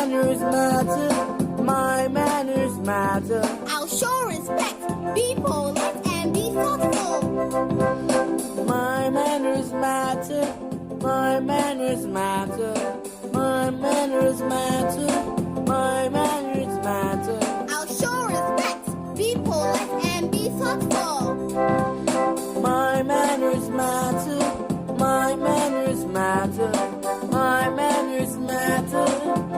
manners matter. My manners matter. I'll show respect, be polite and be thoughtful. My manners matter. My manners matter. My manners matter. My manners matter. I'll show respect, be polite and be thoughtful. My manners matter. My manners matter. My manners matter.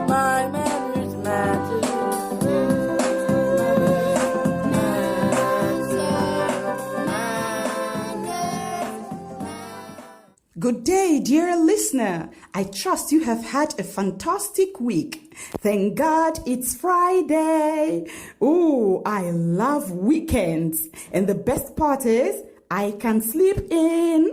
My manners matter. Good day, dear listener. I trust you have had a fantastic week. Thank God it's Friday. Oh, I love weekends. And the best part is, I can sleep in.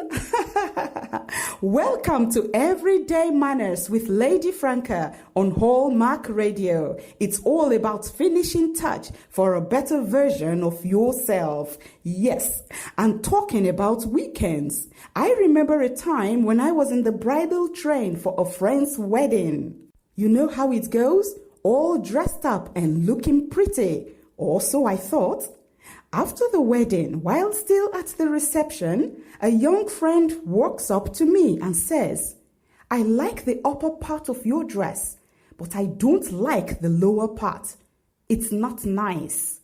Welcome to Everyday Manners with Lady Franca on Hallmark Radio. It's all about finishing touch for a better version of yourself. Yes, I'm talking about weekends. I remember a time when I was in the bridal train for a friend's wedding. You know how it goes? All dressed up and looking pretty. Or so I thought. After the wedding, while still at the reception, a young friend walks up to me and says, "I like the upper part of your dress, but I don't like the lower part. It's not nice."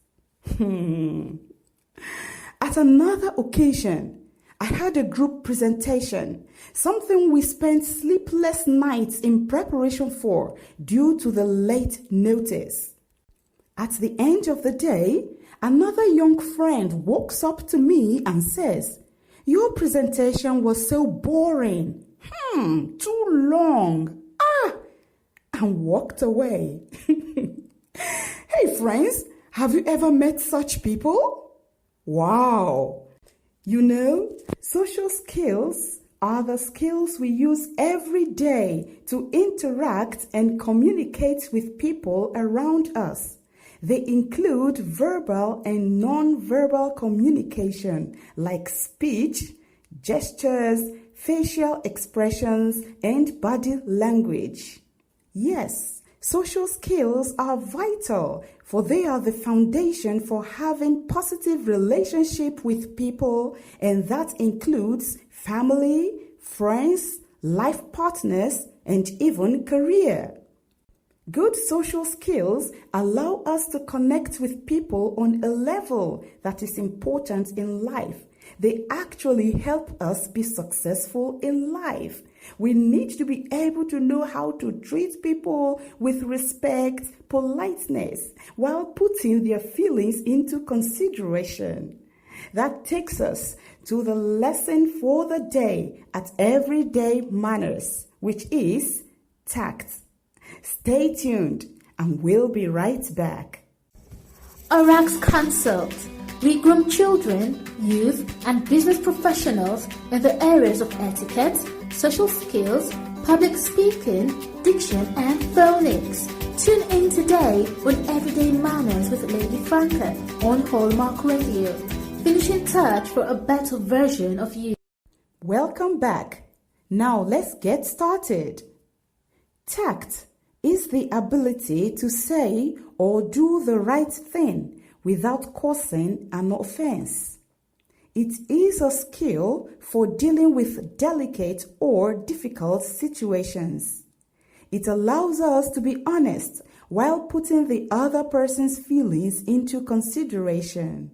At another occasion, I had a group presentation, something we spent sleepless nights in preparation for due to the late notice. At the end of the day, another young friend walks up to me and says, "Your presentation was so boring. Too long. And walked away. Hey friends, have you ever met such people? Wow. You know, social skills are the skills we use every day to interact and communicate with people around us. They include verbal and non-verbal communication like speech, gestures, facial expressions, and body language. Yes, social skills are vital, for they are the foundation for having positive relationship with people, and that includes family, friends, life partners, and even career. Good social skills allow us to connect with people on a level that is important in life. They actually help us be successful in life. We need to be able to know how to treat people with respect, politeness, while putting their feelings into consideration. That takes us to the lesson for the day at Everyday Manners, which is tact. Stay tuned and we'll be right back. ORAC's Consult. We groom children, youth, and business professionals in the areas of etiquette, social skills, public speaking, diction, and phonics. Tune in today on Everyday Manners with Lady Franca on Hallmark Radio. Finish in touch for a better version of you. Welcome back. Now let's get started. Tact is the ability to say or do the right thing without causing an offense. It is a skill for dealing with delicate or difficult situations. It allows us to be honest while putting the other person's feelings into consideration.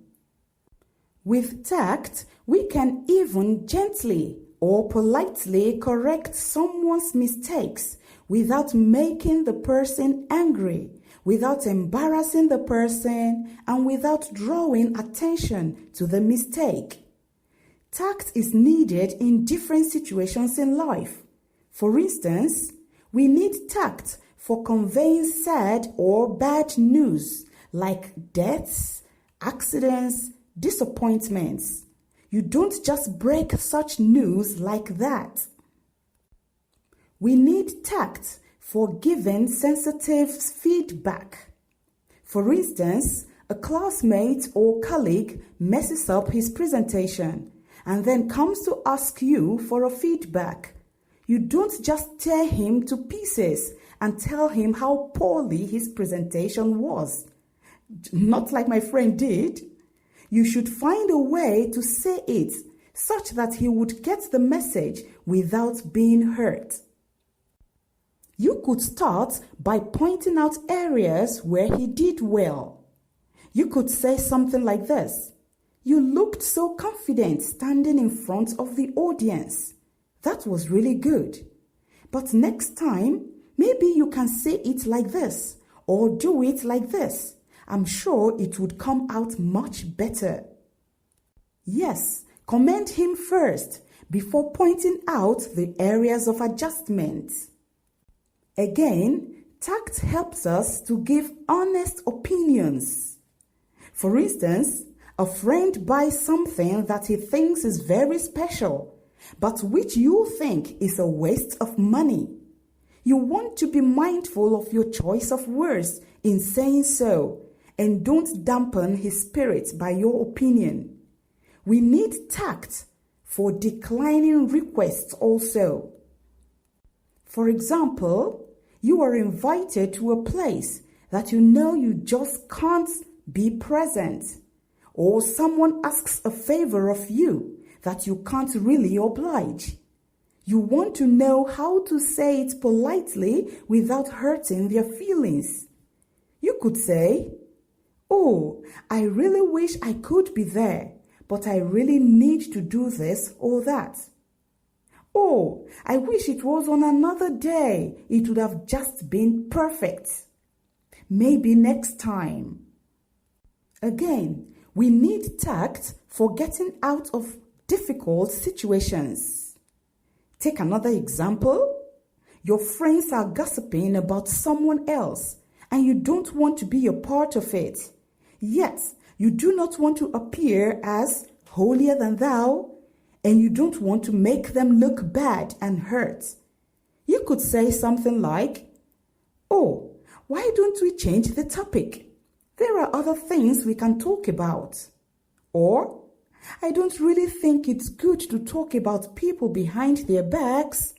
With tact, we can even gently or politely correct someone's mistakes without making the person angry, without embarrassing the person, and without drawing attention to the mistake. Tact is needed in different situations in life. For instance, we need tact for conveying sad or bad news like deaths, accidents, disappointments. You don't just break such news like that. We need tact for giving sensitive feedback. For instance, a classmate or colleague messes up his presentation and then comes to ask you for a feedback. You don't just tear him to pieces and tell him how poorly his presentation was. Not like my friend did. You should find a way to say it such that he would get the message without being hurt. You could start by pointing out areas where he did well. You could say something like this: "You looked so confident standing in front of the audience. That was really good. But next time, maybe you can say it like this or do it like this. I'm sure it would come out much better." Yes, commend him first before pointing out the areas of adjustment. Again, tact helps us to give honest opinions. For instance, a friend buys something that he thinks is very special, but which you think is a waste of money. You want to be mindful of your choice of words in saying so, and don't dampen his spirit by your opinion. We need tact for declining requests also. For example, you are invited to a place that you know you just can't be present, or someone asks a favor of you that you can't really oblige. You want to know how to say it politely without hurting their feelings. You could say, "Oh, I really wish I could be there, but I really need to do this or that. Oh, I wish it was on another day. It would have just been perfect. Maybe next time." Again, we need tact for getting out of difficult situations. Take another example. Your friends are gossiping about someone else, and you don't want to be a part of it. Yet, you do not want to appear as holier than thou, and you don't want to make them look bad and hurt. You could say something like, "Oh, why don't we change the topic? There are other things we can talk about." Or, "I don't really think it's good to talk about people behind their backs."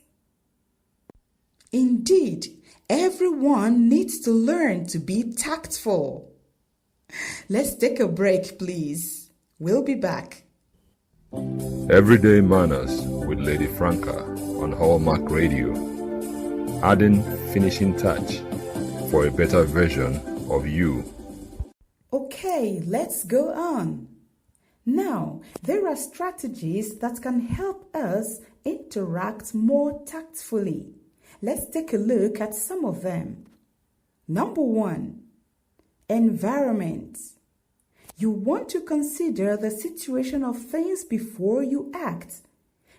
Indeed, everyone needs to learn to be tactful. Let's take a break, please. We'll be back. Everyday Manners with Lady Franca on Hallmark Radio, adding finishing touch for a better version of you. Okay, let's go on. Now, there are strategies that can help us interact more tactfully. Let's take a look at some of them. Number 1, environment. You want to consider the situation of things before you act.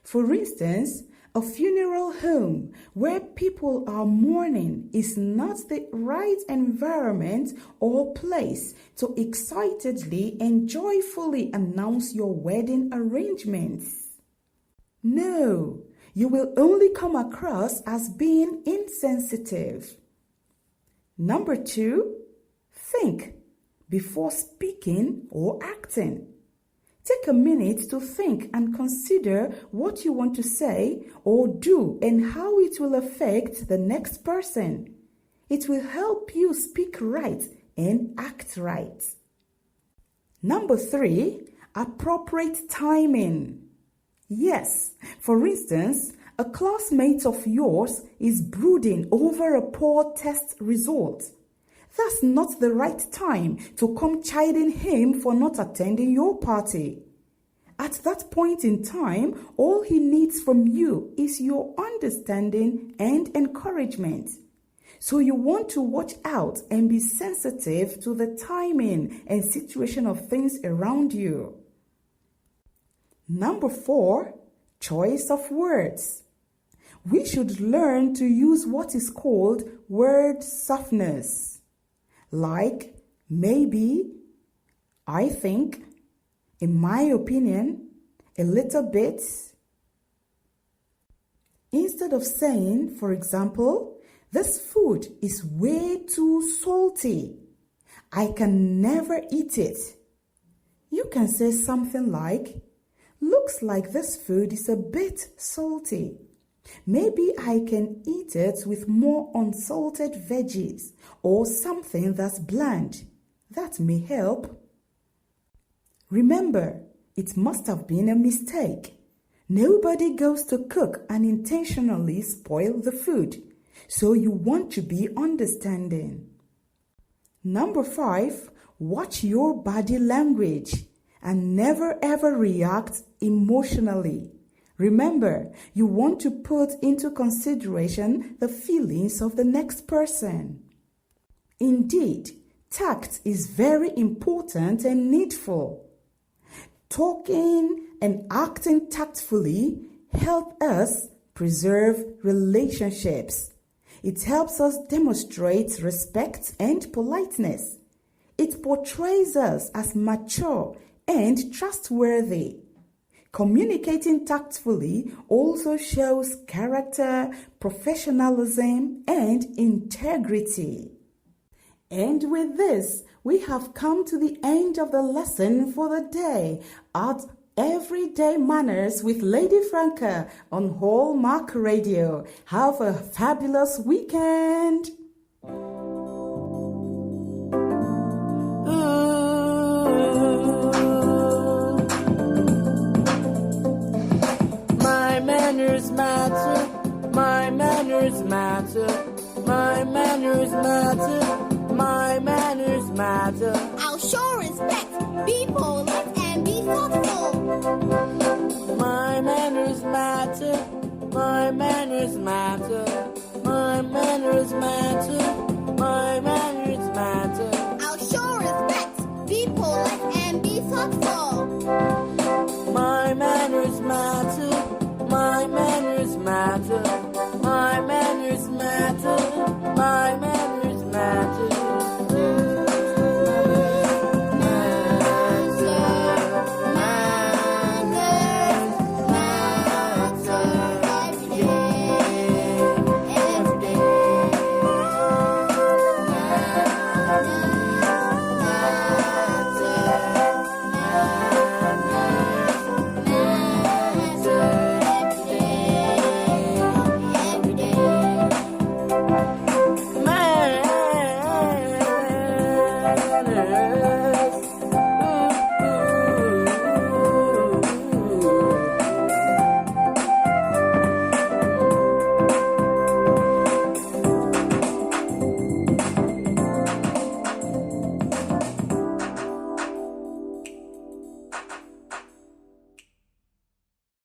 For instance, a funeral home where people are mourning is not the right environment or place to excitedly and joyfully announce your wedding arrangements. No, you will only come across as being insensitive. Number 2, think before speaking or acting. Take a minute to think and consider what you want to say or do and how it will affect the next person. It will help you speak right and act right. Number 3, appropriate timing. Yes, for instance, a classmate of yours is brooding over a poor test result. That's not the right time to come chiding him for not attending your party. At that point in time, all he needs from you is your understanding and encouragement. So you want to watch out and be sensitive to the timing and situation of things around you. Number 4, choice of words. We should learn to use what is called word softness. Like maybe, I think, in my opinion, a little bit. Instead of saying, for example, "This food is way too salty. I can never eat it." You can say something like, "Looks like this food is a bit salty. Maybe I can eat it with more unsalted veggies or something that's bland. That may help. Remember, it must have been a mistake. Nobody goes to cook and intentionally spoil the food, so you want to be understanding. Number 5, watch your body language and never ever react emotionally. Remember, you want to put into consideration the feelings of the next person. Indeed, tact is very important and needful. Talking and acting tactfully help us preserve relationships. It helps us demonstrate respect and politeness. It portrays us as mature and trustworthy. Communicating tactfully also shows character, professionalism, and integrity. And with this, we have come to the end of the lesson for the day at Everyday Manners with Lady Franca on Hallmark Radio. Have a fabulous weekend. My manners matter. My manners matter. My manners matter.